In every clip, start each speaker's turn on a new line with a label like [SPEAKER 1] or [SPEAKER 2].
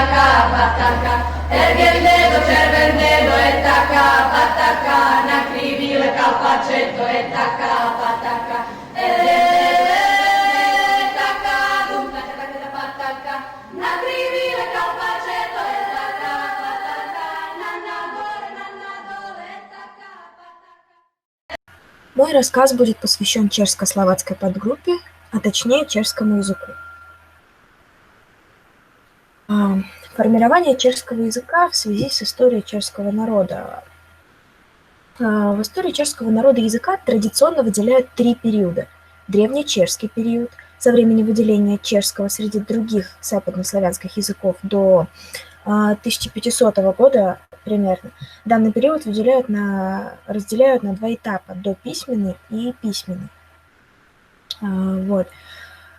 [SPEAKER 1] taca, pataca, ergue il dedo, cerca il dedo e taca, pataca, nacrivi il calpacetto e taca, pataca, taca, dum, taca, taca, pataca, nacrivi il calpacetto e taca, pataca, nanna dole, taca, pataca.
[SPEAKER 2] Мой рассказ будет посвящен чешско-словацкой подгруппе, а точнее чешскому языку. Формирование чешского языка в связи с историей чешского народа. В истории чешского народа языка традиционно выделяют три периода. Древнечешский период, со времени выделения чешского среди других западнославянских языков до 1500 года примерно. Данный период разделяют на два этапа – дописьменный и письменный.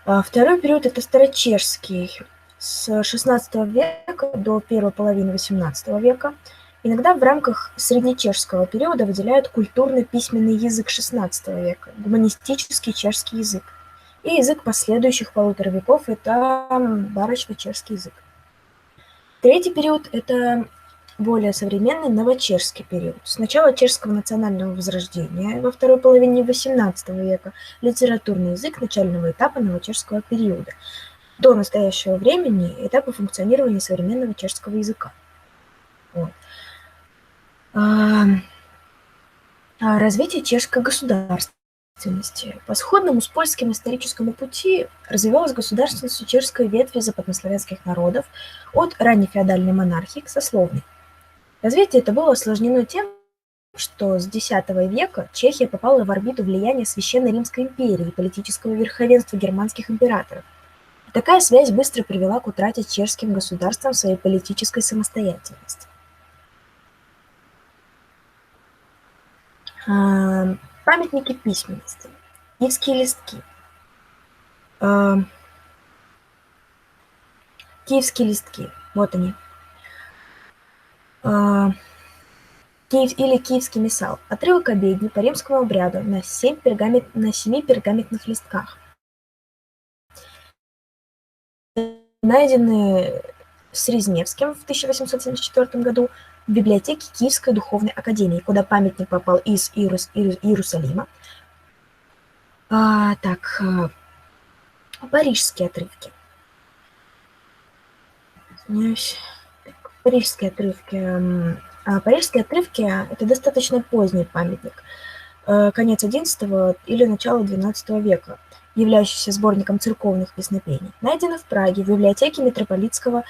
[SPEAKER 2] Второй период – это старочешский, с XVI века до первой половины XVIII века. Иногда в рамках среднечешского периода выделяют культурно-письменный язык XVI века, гуманистический чешский язык. И язык последующих 1,5 веков – это барочно-чешский язык. Третий период – это более современный новочешский период. С начала чешского национального возрождения во второй половине XVIII века литературный язык начального этапа новочешского периода. До настоящего времени этапа функционирования современного чешского языка. Развитие чешской государственности. По сходному с польским историческому пути развивалась государственность чешской ветви западнославянских народов от раннефеодальной монархии к сословной. Развитие это было осложнено тем, что с X века Чехия попала в орбиту влияния Священной Римской империи и политического верховенства германских императоров. Такая связь быстро привела к утрате чешским государством своей политической самостоятельности. Памятники письменности. Киевские листки. Киевские листки. Вот они. Или киевский миссал. Отрывок обедни по римскому обряду на 7 пергаментных листках. Найдены Срезневским в 1874 году в библиотеке Киевской духовной академии, куда памятник попал из Иерусалима. Парижские отрывки. Парижские отрывки – это достаточно поздний памятник, конец XI или начало XII века, являющийся сборником церковных песнопений. Найдено в Праге в библиотеке митрополитского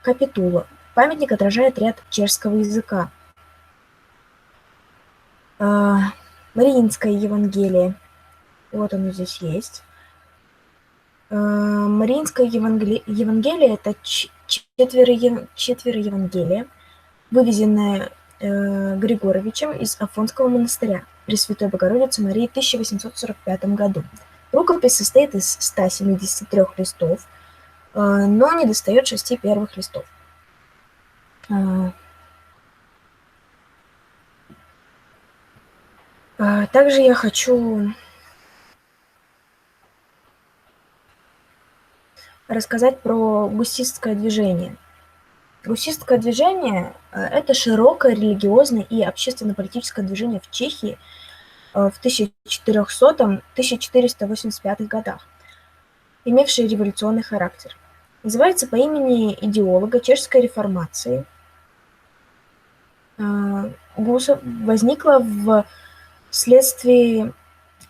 [SPEAKER 2] капитула. Памятник отражает ряд чешского языка. Мариинское Евангелие. Вот оно здесь есть. Мариинское Евангелие – это четверо Евангелия, вывезенное Григоровичем из Афонского монастыря Пресвятой Богородицы Марии в 1845 году. Рукопись состоит из 173 листов, но недостает 6 первых листов. Также я хочу рассказать про гуситское движение. Гуситское движение – это широкое религиозное и общественно-политическое движение в Чехии в 1400-1485 годах, имевшее революционный характер. Называется по имени идеолога чешской реформации Гуса, возникла вследствие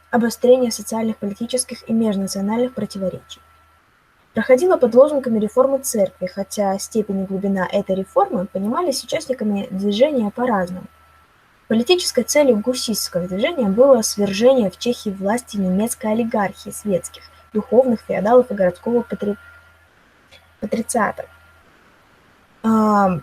[SPEAKER 2] обострения социальных, политических и межнациональных противоречий. Проходила под лозунгами реформы церкви, хотя степень и глубина этой реформы понимались участниками движения по-разному. Политической целью гуситского движения было свержение в Чехии власти немецкой олигархии, светских, духовных, феодалов и городского патрициата. В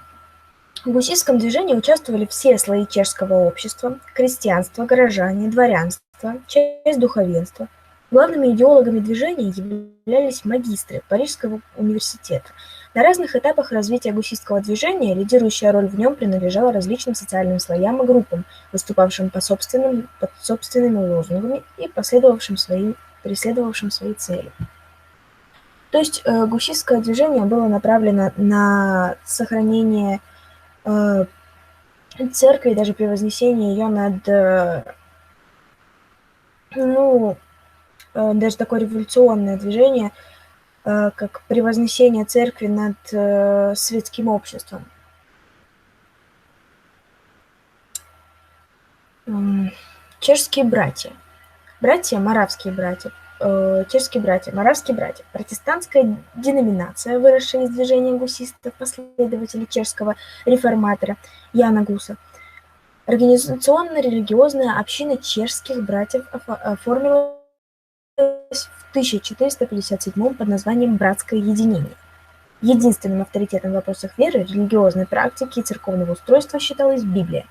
[SPEAKER 2] гуситском движении участвовали все слои чешского общества: крестьянство, горожане, дворянство, часть духовенства. Главными идеологами движения являлись магистры Парижского университета. На разных этапах развития гуситского движения лидирующая роль в нем принадлежала различным социальным слоям и группам, выступавшим под собственными лозунгами и преследовавшим свои цели. То есть гусистское движение было направлено на сохранение церкви, даже при вознесении ее над, ну, даже такое революционное движение, как превознесение церкви над светским обществом. Чешские братья. Моравские братья. Чешские братья, моравские братья. Протестантская деноминация, выросшая из движения гусистов, последователей чешского реформатора Яна Гуса. Организационно-религиозная община чешских братьев оформилась в 1457 под названием «Братское единение». Единственным авторитетом в вопросах веры, религиозной практики и церковного устройства считалась Библия.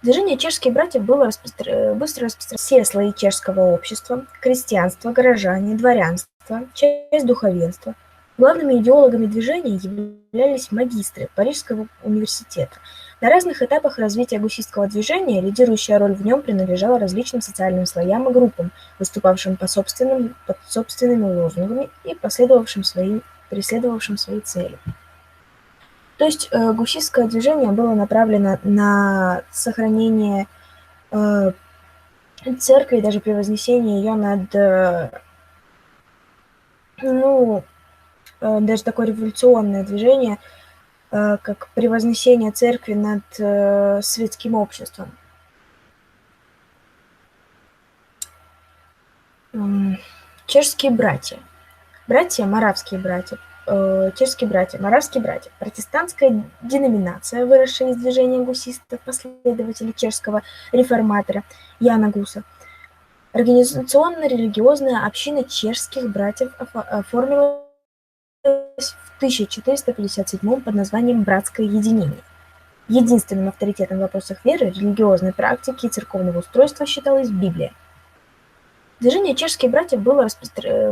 [SPEAKER 2] Движение чешских братьев было быстро распространено все слои чешского общества: крестьянство, горожане, дворянство, часть духовенства. Главными идеологами движения являлись магистры Парижского университета. На разных этапах развития гусистского движения лидирующая роль в нем принадлежала различным социальным слоям и группам, выступавшим под собственными лозунгами и преследовавшим свои цели. То есть гусистское движение было направлено на сохранение церкви, даже при вознесении ее над, даже такое революционное движение, как превознесение церкви над светским обществом. Чешские братья. Моравские братья. Чешские братья, моравские братья. Протестантская деноминация, выросшая из движения гусистов, последователей чешского реформатора Яна Гуса. Организационно-религиозная община чешских братьев оформилась в 1457 под названием «Братское единение». Единственным авторитетом в вопросах веры, религиозной практики и церковного устройства считалась Библия. Движение чешских братьев быстро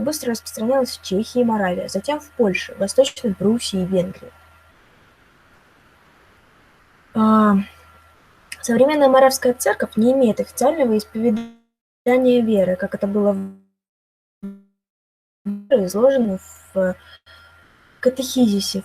[SPEAKER 2] распространялось в Чехии и Моравии, затем в Польше, Восточной Пруссии и Венгрии. Современная Моравская церковь не имеет официального исповедания веры, как это было изложено в катехизисе